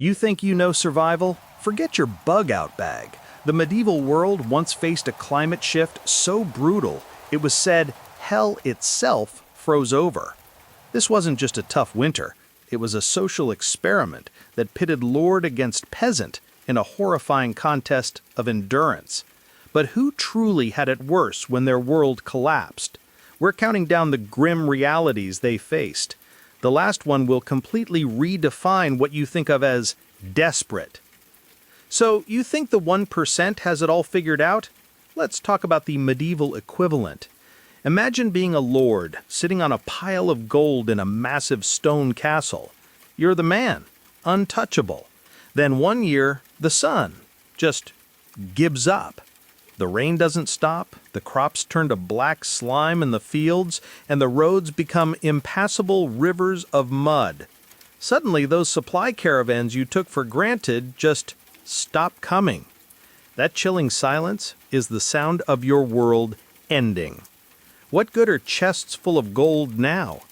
You think you know survival? Forget your bug-out bag. The medieval world once faced a climate shift so brutal, it was said hell itself froze over. This wasn't just a tough winter, it was a social experiment that pitted lord against peasant in a horrifying contest of endurance. But who truly had it worse when their world collapsed? We're counting down the grim realities they faced. The last one will completely redefine what you think of as desperate. So, you think the 1% has it all figured out? Let's talk about the medieval equivalent. Imagine being a lord, sitting on a pile of gold in a massive stone castle. You're the man, untouchable. Then one year, the sun just gives up. The rain doesn't stop, the crops turn to black slime in the fields, and the roads become impassable rivers of mud. Suddenly, those supply caravans you took for granted just stop coming. That chilling silence is the sound of your world ending. What good are chests full of gold now?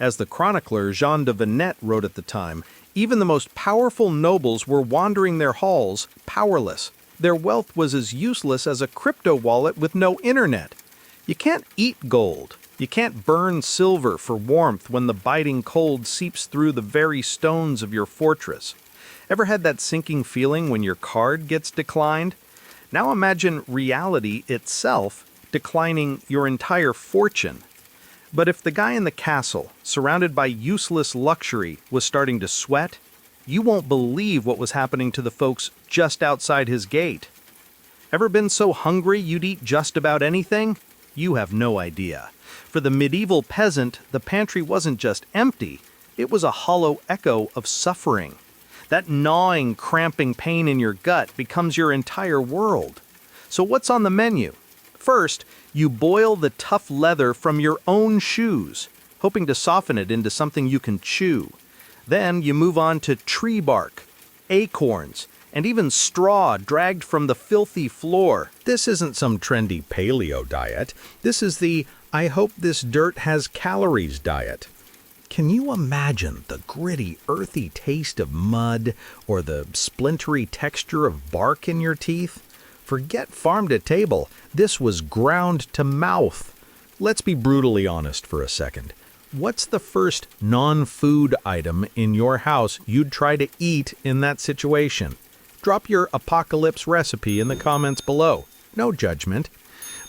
As the chronicler Jean de Venette wrote at the time, even the most powerful nobles were wandering their halls, powerless. Their wealth was as useless as a crypto wallet with no internet. You can't eat gold. You can't burn silver for warmth when the biting cold seeps through the very stones of your fortress. Ever had that sinking feeling when your card gets declined? Now imagine reality itself declining your entire fortune. But if the guy in the castle, surrounded by useless luxury, was starting to sweat, you won't believe what was happening to the folks just outside his gate. Ever been so hungry you'd eat just about anything? You have no idea. For the medieval peasant, the pantry wasn't just empty, it was a hollow echo of suffering. That gnawing, cramping pain in your gut becomes your entire world. So what's on the menu? First, you boil the tough leather from your own shoes, hoping to soften it into something you can chew. Then you move on to tree bark, acorns, and even straw dragged from the filthy floor. This isn't some trendy paleo diet. This is the "I hope this dirt has calories" diet. Can you imagine the gritty, earthy taste of mud or the splintery texture of bark in your teeth? Forget farm to table. This was ground to mouth. Let's be brutally honest for a second. What's the first non-food item in your house you'd try to eat in that situation? Drop your apocalypse recipe in the comments below. No judgment.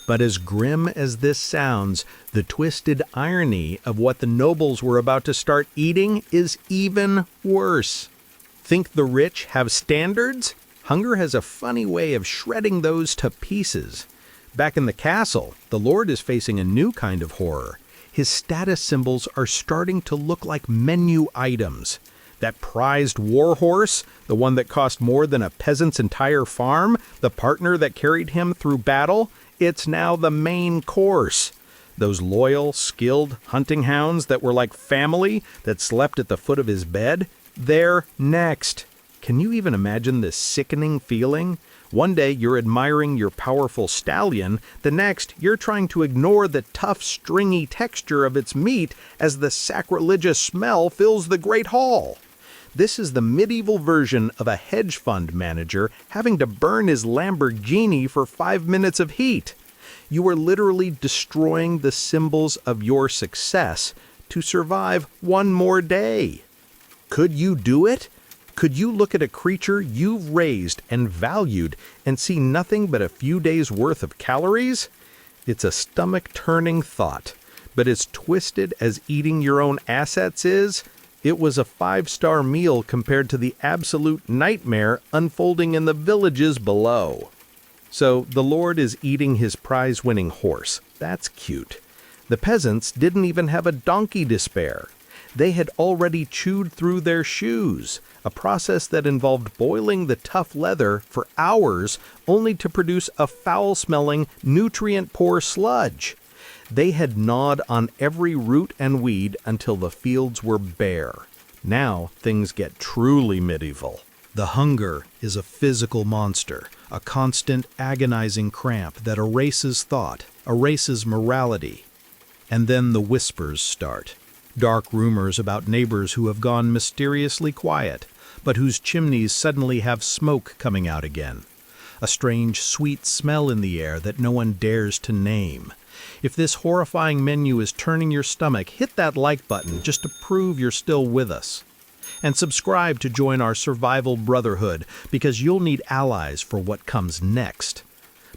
But as grim as this sounds, the twisted irony of what the nobles were about to start eating is even worse. Think the rich have standards? Hunger has a funny way of shredding those to pieces. Back in the castle, the lord is facing a new kind of horror. His status symbols are starting to look like menu items. That prized war horse, the one that cost more than a peasant's entire farm, the partner that carried him through battle, it's now the main course. Those loyal, skilled hunting hounds that were like family that slept at the foot of his bed, they're next. Can you even imagine this sickening feeling? One day you're admiring your powerful stallion, the next you're trying to ignore the tough, stringy texture of its meat as the sacrilegious smell fills the great hall. This is the medieval version of a hedge fund manager having to burn his Lamborghini for 5 minutes of heat. You are literally destroying the symbols of your success to survive one more day. Could you do it? Could you look at a creature you've raised and valued and see nothing but a few days' worth of calories? It's a stomach-turning thought, but as twisted as eating your own assets is, it was a 5-star meal compared to the absolute nightmare unfolding in the villages below. So the lord is eating his prize-winning horse. That's cute. The peasants didn't even have a donkey to spare. They had already chewed through their shoes, a process that involved boiling the tough leather for hours only to produce a foul-smelling, nutrient-poor sludge. They had gnawed on every root and weed until the fields were bare. Now things get truly medieval. The hunger is a physical monster, a constant agonizing cramp that erases thought, erases morality. And then the whispers start. Dark rumors about neighbors who have gone mysteriously quiet, but whose chimneys suddenly have smoke coming out again. A strange, sweet smell in the air that no one dares to name. If this horrifying menu is turning your stomach, hit that like button just to prove you're still with us. And subscribe to join our survival brotherhood, because you'll need allies for what comes next.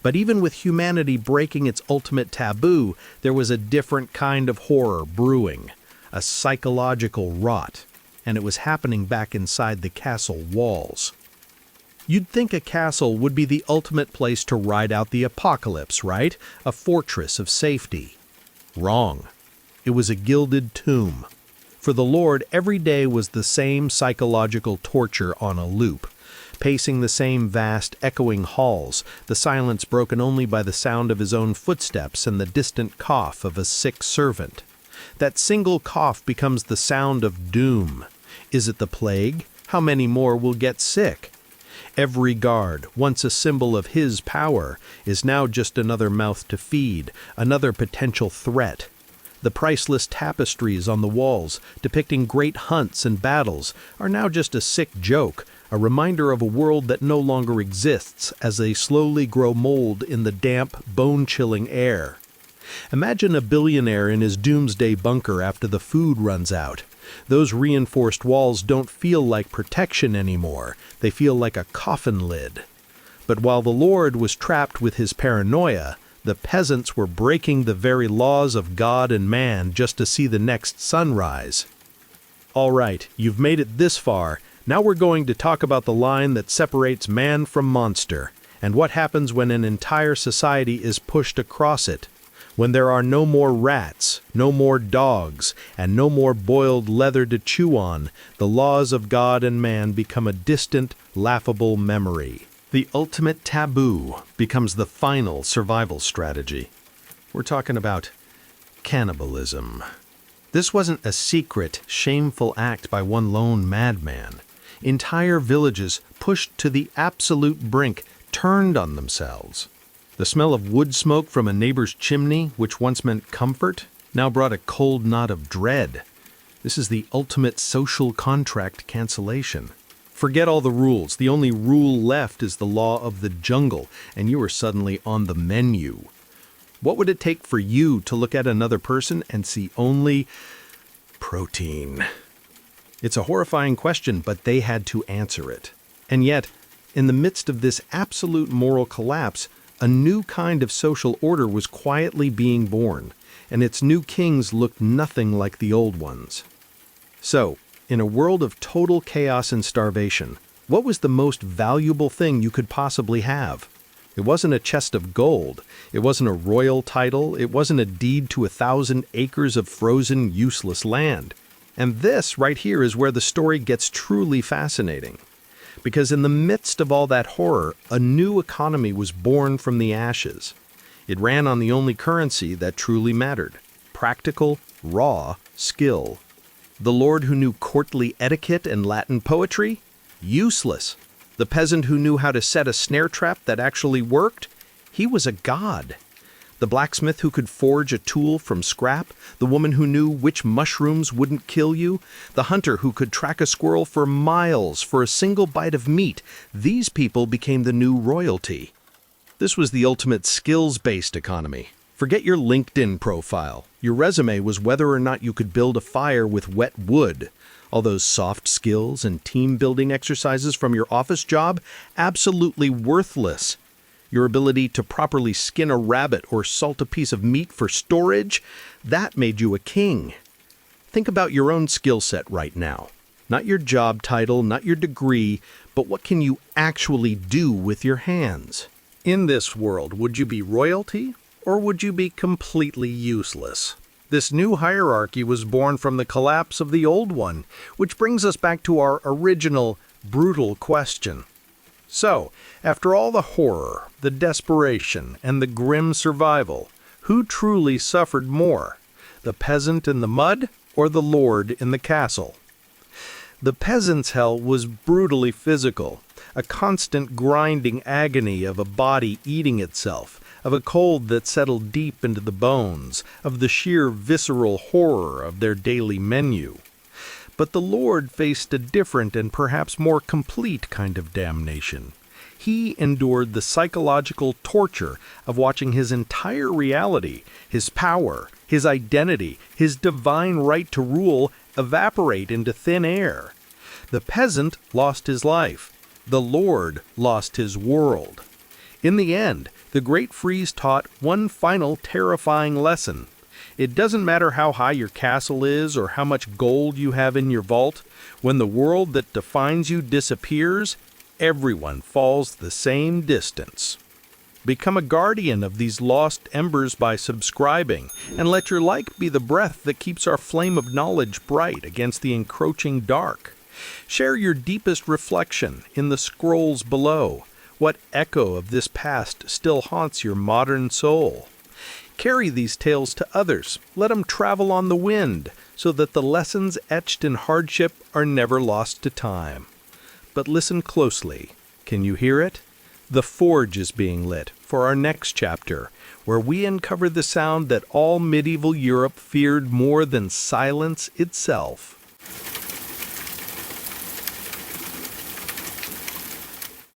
But even with humanity breaking its ultimate taboo, there was a different kind of horror brewing, a psychological rot, and it was happening back inside the castle walls. You'd think a castle would be the ultimate place to ride out the apocalypse, right? A fortress of safety. Wrong. It was a gilded tomb. For the Lord, every day was the same psychological torture on a loop, pacing the same vast, echoing halls, the silence broken only by the sound of his own footsteps and the distant cough of a sick servant. That single cough becomes the sound of doom. Is it the plague? How many more will get sick? Every guard, once a symbol of his power, is now just another mouth to feed, another potential threat. The priceless tapestries on the walls, depicting great hunts and battles, are now just a sick joke, a reminder of a world that no longer exists as they slowly grow mold in the damp, bone-chilling air. Imagine a billionaire in his doomsday bunker after the food runs out. Those reinforced walls don't feel like protection anymore. They feel like a coffin lid. But while the Lord was trapped with his paranoia, the peasants were breaking the very laws of God and man just to see the next sunrise. All right, you've made it this far. Now we're going to talk about the line that separates man from monster, and what happens when an entire society is pushed across it. When there are no more rats, no more dogs, and no more boiled leather to chew on, the laws of God and man become a distant, laughable memory. The ultimate taboo becomes the final survival strategy. We're talking about cannibalism. This wasn't a secret, shameful act by one lone madman. Entire villages, pushed to the absolute brink, turned on themselves. The smell of wood smoke from a neighbor's chimney, which once meant comfort, now brought a cold knot of dread. This is the ultimate social contract cancellation. Forget all the rules. The only rule left is the law of the jungle, and you are suddenly on the menu. What would it take for you to look at another person and see only protein? It's a horrifying question, but they had to answer it. And yet, in the midst of this absolute moral collapse, a new kind of social order was quietly being born, and its new kings looked nothing like the old ones. So, in a world of total chaos and starvation, what was the most valuable thing you could possibly have? It wasn't a chest of gold. It wasn't a royal title. It wasn't a deed to 1,000 acres of frozen, useless land. And this right here is where the story gets truly fascinating. Because in the midst of all that horror, a new economy was born from the ashes. It ran on the only currency that truly mattered: practical, raw skill. The lord who knew courtly etiquette and Latin poetry? Useless. The peasant who knew how to set a snare trap that actually worked? He was a god. The blacksmith who could forge a tool from scrap, the woman who knew which mushrooms wouldn't kill you, the hunter who could track a squirrel for miles for a single bite of meat, these people became the new royalty. This was the ultimate skills-based economy. Forget your LinkedIn profile. Your resume was whether or not you could build a fire with wet wood. All those soft skills and team-building exercises from your office job, absolutely worthless. Your ability to properly skin a rabbit or salt a piece of meat for storage, that made you a king. Think about your own skill set right now. Not your job title, not your degree, but what can you actually do with your hands? In this world, would you be royalty, or would you be completely useless? This new hierarchy was born from the collapse of the old one, which brings us back to our original, brutal question. So, after all the horror, the desperation, and the grim survival, who truly suffered more? The peasant in the mud, or the lord in the castle? The peasant's hell was brutally physical, a constant grinding agony of a body eating itself, of a cold that settled deep into the bones, of the sheer visceral horror of their daily menu. But the Lord faced a different and perhaps more complete kind of damnation. He endured the psychological torture of watching his entire reality, his power, his identity, his divine right to rule evaporate into thin air. The peasant lost his life. The Lord lost his world. In the end, the Great Freeze taught one final terrifying lesson. It doesn't matter how high your castle is or how much gold you have in your vault. When the world that defines you disappears, everyone falls the same distance. Become a guardian of these lost embers by subscribing, and let your like be the breath that keeps our flame of knowledge bright against the encroaching dark. Share your deepest reflection in the scrolls below. What echo of this past still haunts your modern soul? Carry these tales to others. Let them travel on the wind, so that the lessons etched in hardship are never lost to time. But listen closely. Can you hear it? The forge is being lit for our next chapter, where we uncover the sound that all medieval Europe feared more than silence itself.